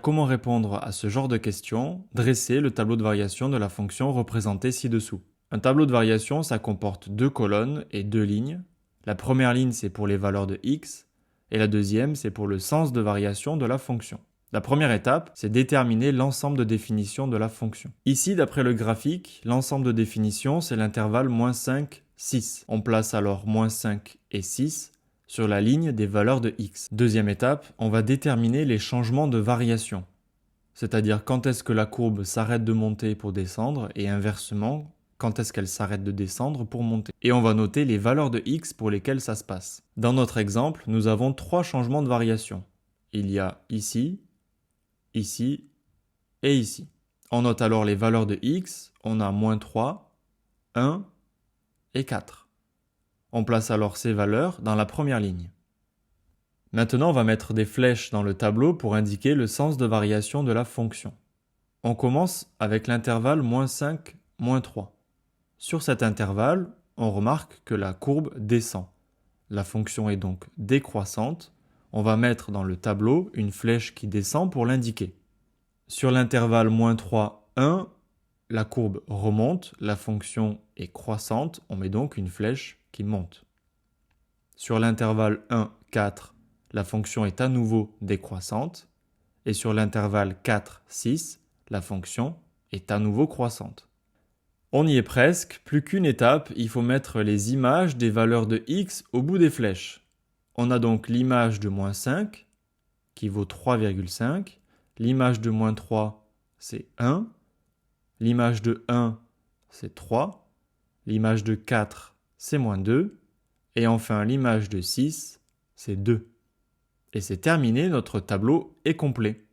Comment répondre à ce genre de questions? Dresser le tableau de variation de la fonction représentée ci-dessous. Un tableau de variation, ça comporte deux colonnes et deux lignes. La première ligne, c'est pour les valeurs de x, et la deuxième, c'est pour le sens de variation de la fonction. La première étape, c'est déterminer l'ensemble de définitions de la fonction. Ici, d'après le graphique, l'ensemble de définitions, c'est l'intervalle -5, 6. On place alors -5 et 6 sur la ligne des valeurs de x. Deuxième étape, on va déterminer les changements de variation, c'est-à-dire quand est-ce que la courbe s'arrête de monter pour descendre et inversement, quand est-ce qu'elle s'arrête de descendre pour monter. Et on va noter les valeurs de x pour lesquelles ça se passe. Dans notre exemple, nous avons trois changements de variation. Il y a ici, ici et ici. On note alors les valeurs de x, on a -3, 1 et 4. On place alors ces valeurs dans la première ligne. Maintenant, on va mettre des flèches dans le tableau pour indiquer le sens de variation de la fonction. On commence avec l'intervalle -5, -3. Sur cet intervalle, on remarque que la courbe descend. La fonction est donc décroissante. On va mettre dans le tableau une flèche qui descend pour l'indiquer. Sur l'intervalle -3, 1, la courbe remonte, la fonction est croissante, on met donc une flèche qui monte. Sur l'intervalle 1, 4, la fonction est à nouveau décroissante, et sur l'intervalle 4, 6, la fonction est à nouveau croissante. On y est presque, plus qu'une étape, il faut mettre les images des valeurs de x au bout des flèches. On a donc l'image de -5, qui vaut 3,5, l'image de -3, c'est 1, l'image de 1, c'est 3, l'image de 4, c'est -2, et enfin l'image de 6, c'est 2. Et c'est terminé, notre tableau est complet.